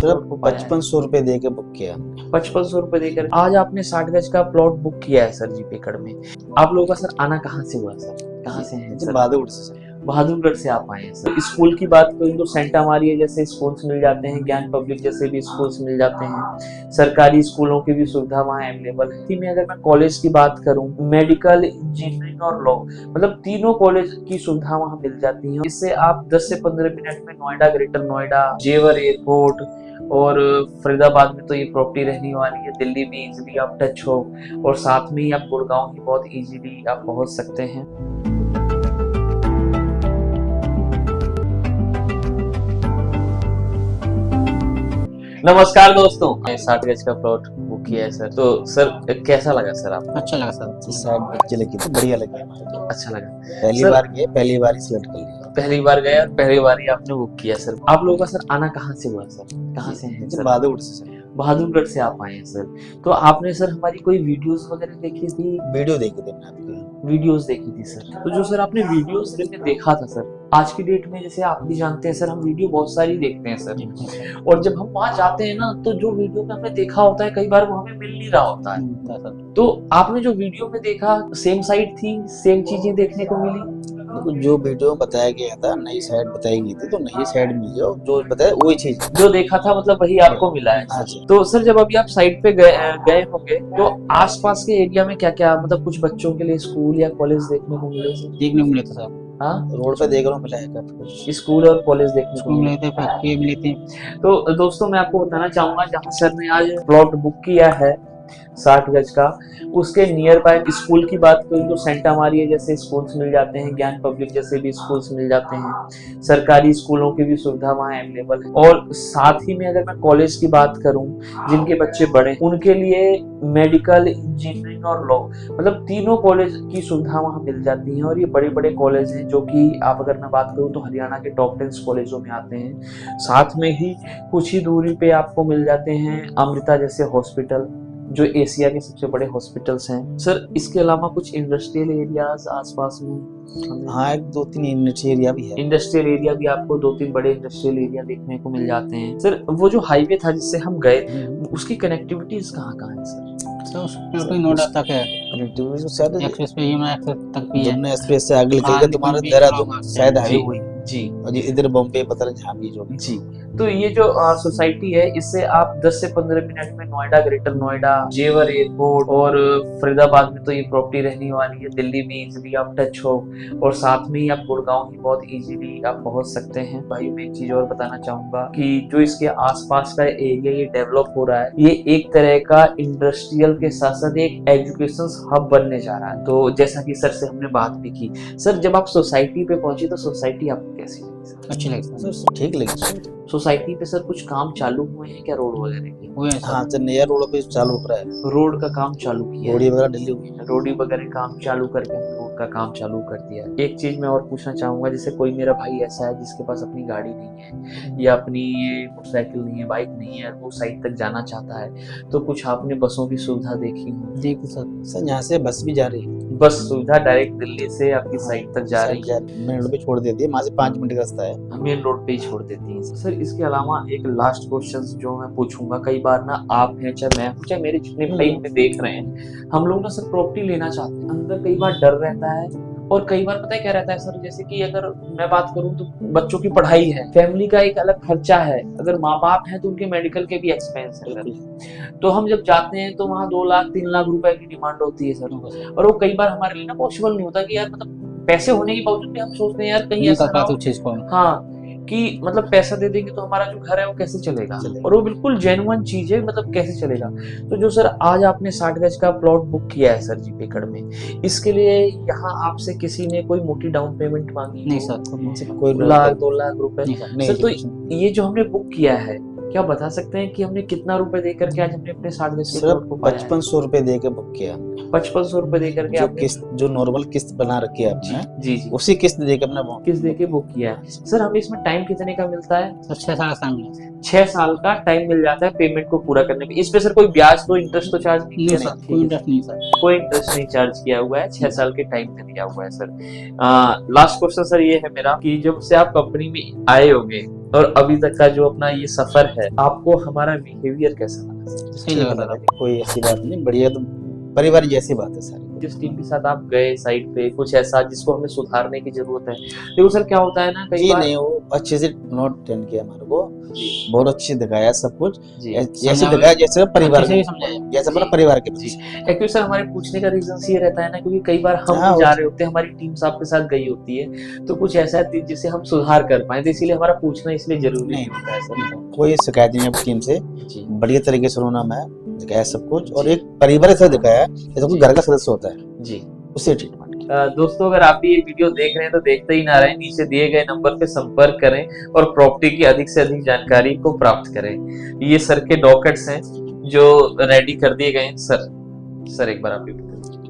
Sir 5500 रुपए दे के book किया। 5500 रुपए देकर आज आपने 60 गज का प्लॉट बुक किया है सर जीपे कड़ में। आप लोगों का सर आना कहाँ से हुआ सर? कहाँ से है सर? बहादुरगढ़ से सर। बहादुरगढ़ से आप आए हैं सर। स्कूल की बात करूँ तो सेंटा मारिया जैसे स्कूल्स मिल जाते हैं, ज्ञान पब्लिक जैसे भी स्कूल्स मिल जाते हैं, सरकारी स्कूलों की भी सुविधा वहाँ अवेलेबल है। इसी में अगर मैं कॉलेज की बात करूँ, मेडिकल, इंजीनियरिंग और लॉ, मतलब तीनों कॉलेज की सुविधा वहाँ मिल जाती है। इससे आप 10 से 15 मिनट में नोएडा, ग्रेटर नोएडा, जेवर एयरपोर्ट और फरीदाबाद में तो ये प्रॉपर्टी रहने वाली है। दिल्ली भी इजीली आप टच हो, और साथ में ही आप गुड़गांव भी बहुत इजीली आप पहुंच सकते हैं। नमस्कार दोस्तों, 60 गज का प्लॉट बुक किया है सर। तो सर कैसा लगा सर आपको? अच्छा लगा सर। साइड अच्छी लगी थी, बढ़िया लगी। अच्छा लगा। पहली बार गए, पहली बार ही सिलेक्ट कर लिया। पहली बार गए और पहली बार ही आपने बुक किया सर। आप लोगों का सर आना कहाँ से हुआ सर? कहाँ से है सर? बहादुरगढ़ से सर। बहादुरगढ़ से आप आए हैं सर। तो आपने सर हमारी कोई वीडियोस वगैरह देखी थी? वीडियो देखी थी मैंने आपकी। वीडियोस देखी थी सर। तो जो सर आपने वीडियोस में देखा था सर, आज की डेट में जैसे आप भी जानते हैं सर, हम वीडियो बहुत सारी देखते हैं सर, और जब हम वहां जाते हैं ना तो जो वीडियो में हमने देखा होता है कई बार वो हमें मिल नहीं रहा होता है। तो आपने जो वीडियो में देखा, सेम साइट थी, सेम चीजें देखने को मिली? जो वीडियो में बताया गया था, नई साइड बताई गई थी, तो नई साइड मिली और जो बताया वही चीज जो देखा था मतलब वही आपको मिला है। तो सर जब अभी आप साइट पे गए होंगे तो आसपास के एरिया में क्या क्या, मतलब कुछ बच्चों के लिए स्कूल या कॉलेज देखने को मिले? देखने को मिले थे सर। हाँ, रोड पे देख रहा हूँ, मिला है स्कूल और कॉलेज देखने को मिले थे, फैक्ट्री मिली थी। तो दोस्तों मैं आपको बताना चाहूंगा, जहाँ सर ने आज प्लॉट बुक किया है 60 गज का, उसके नियर बाय स्कूल की बात करूँ तो सेंटा मारिया जैसे स्कूल्स मिल जाते हैं, ज्ञान पब्लिक जैसे भी स्कूल्स मिल जाते हैं, सरकारी स्कूलों की भी सुविधा वहाँ अवेलेबल है। और साथ ही में अगर मैं कॉलेज की बात करूँ, जिनके बच्चे बड़े, उनके लिए मेडिकल, इंजीनियरिंग और लॉ, मतलब तीनों कॉलेज की सुविधा वहाँ मिल जाती है। और ये बड़े बड़े कॉलेज हैं जो कि आप अगर मैं बात करूँ तो हरियाणा के टॉप 10 कॉलेजों में आते हैं। साथ में ही कुछ ही दूरी पे आपको मिल जाते हैं अमृता जैसे हॉस्पिटल, जो एशिया के सबसे बड़े हॉस्पिटल्स हैं सर। इसके अलावा कुछ इंडस्ट्रियल एरियाज आसपास में, हाँ, एक दो तीन इंडस्ट्रियल एरिया भी है। इंडस्ट्रियल एरिया भी आपको 2-3 बड़े इंडस्ट्रियल एरिया देखने को मिल जाते हैं सर। वो जो हाईवे था जिससे हम गए, उसकी कनेक्टिविटीज कहाँ कहाँ है सर? नोएडा तक है कनेक्टिविटी, शायद एक्सप्रेस पे, यमुना एक्सप्रेस तक भी है। एक्सप्रेस से आगे निकलेगा तुम्हारा देहरादून शायद हाईवे हुई जी, और इधर बॉम्बे पता नहीं जहाँ भी जो भी जी। तो ये जो सोसाइटी है, इससे आप 10 से 15 मिनट में नोएडा, ग्रेटर नोएडा, जेवर एयरपोर्ट और फरीदाबाद में तो ये प्रॉपर्टी रहने वाली है। दिल्ली भी इजीली आप टच हो, और साथ में ही आप गुड़गांव भी बहुत इजीली आप पहुंच सकते हैं। भाई मैं एक चीज और बताना चाहूंगा कि जो इसके आसपास का एरिया ये डेवलप हो रहा है, ये एक तरह का इंडस्ट्रियल के साथ साथ एक एजुकेशन हब बनने जा रहा है। तो जैसा कि सर से हमने बात भी की, सर जब आप सोसाइटी पे पहुंचे तो सोसाइटी आपको कैसी लगी? अच्छी लगी सर, ठीक लगी। सोसाइटी पे सर कुछ काम चालू हुए हैं क्या, रोड वगैरह के? हुए हैं, हाँ सर, नया रोड पे चालू हो रहा है। रोड का काम चालू किया, रोडी वगैरह डली हुई है, रोडी वगैरह काम चालू करके रोड का काम चालू कर दिया है। एक चीज मैं और पूछना चाहूंगा, जैसे कोई मेरा भाई ऐसा है जिसके पास अपनी गाड़ी नहीं है या अपनी मोटरसाइकिल नहीं है, बाइक नहीं है, वो साइड तक जाना चाहता है, तो कुछ आपने बसों की सुविधा देखी हो? देखी सर, यहाँ से बस भी जा रही है। बस सुविधा डायरेक्ट दिल्ली से आपकी साइड तक जा रही है, मेन रोड पे छोड़ देती है, वहाँ से 5 मिनट का रास्ता है, मेन रोड पे ही छोड़ देती है सर। इसके अलावा एक लास्ट क्वेश्चन जो मैं पूछूंगा, कई बार ना आप हैं, चाहे मैं हूँ, चाहे मेरे जितने भाई हमें देख रहे हैं, हम लोग ना सर प्रॉपर्टी लेना चाहते हैं, अंदर कई बार डर रहता है, और कई बार पता है क्या रहता है सर, जैसे कि अगर मैं बात करूं तो बच्चों की पढ़ाई है, फैमिली का एक अलग खर्चा है, अगर माँ बाप हैं तो उनके मेडिकल के भी एक्सपेंस है, तो हम जब जाते हैं तो वहाँ 2 लाख 3 लाख रुपए की डिमांड होती है सर, और वो कई बार हमारे लिए ना पॉसिबल नहीं होता कि यार, मतलब पैसे होने के बावजूद भी हम सोचते हैं यार कहीं ऐसा हाँ कि मतलब पैसा दे देंगे तो हमारा जो घर है वो कैसे चलेगा, और वो बिल्कुल जेन्युइन चीज है, मतलब कैसे चलेगा। तो जो सर आज आपने 60 गज का प्लॉट बुक किया है सर जीपे कड़ में, इसके लिए यहाँ आपसे किसी ने कोई मोटी डाउन पेमेंट मांगी? नहीं सर, कोई 1 लाख 2 लाख रुपए सर। तो ये जो हमने बुक किया है, क्या बता सकते हैं कि हमने कितना रुपए दे करके आज हमने अपने 60 गज के प्लॉट को पाया? 5500 रुपए दे के बुक किया। 5500 रुपए दे करके जो आपने किस्त, जो नॉर्मल किस्त बना रखी है आपने, जी जी उसी किस्त देकर हमने वो किस दे के बुक किया है। सर हमें इसमें टाइम कितने का मिलता है? सर 6 साल का मिला 6 साल का टाइम मिल जाता है पेमेंट को पूरा करने में। इस पे सर कोई ब्याज तो इंटरेस्ट तो चार्ज नहीं नहीं किया? सर, कोई इंटरेस्ट नहीं सर। कोई इंटरेस्ट नहीं चार्ज किया हुआ है, 6 साल के टाइम पे दिया हुआ है सर। लास्ट क्वेश्चन सर ये है मेरा कि जब से आप कंपनी में आए होंगे और अभी तक का जो अपना ये सफर है, आपको हमारा बिहेवियर कैसा लगा? सही लगा सर आपको। कोई ऐसी बात नहीं, बढ़िया, तो परिवार जैसी बात है सारी। जिस टीम के साथ आप गए साइड पे, कुछ ऐसा जिसको हमें सुधारने की जरूरत है? देखो सर क्या होता है ना, कई जी बार नहीं, वो अच्छे से नोट टेन किया हमारे को, जी बहुत अच्छे दिखाया सब कुछ, जी जैसे समझा- दिखाया जैसे परिवार अच्छे से में, भी समझाया। जैसे अपना परिवार के जी। बच्चे। एक्चुअली सर हमारे पूछने का रीजन ये रहता है ना, क्योंकि कई बार हम हाँ, भी जा रहे होते हैं, हमारी टीम आपके साथ गई होती है, तो कुछ ऐसा है जिसे हम सुधार कर पाए, तो इसीलिए हमारा पूछना इसलिए जरूरी नहीं। होता है सर। कोई शिकायत नहीं है अपनी टीम से, जी बढ़िया तरीके से उन्होंने हमें दिखाया सब कुछ, और एक परिवार से दिखाया है, जैसे कोई घर का सदस्य होता है जी। उसे ट्रीटमेंट। दोस्तों अगर आप भी ये वीडियो देख रहे हैं तो देखते ही ना रहें, नीचे दिए गए नंबर पे संपर्क करें और प्रॉपर्टी की अधिक से अधिक जानकारी को प्राप्त करें। ये सर के डॉक्यूमेंट्स हैं जो रेडी कर दिए गए हैं। सर एक बार आप भी बताइए।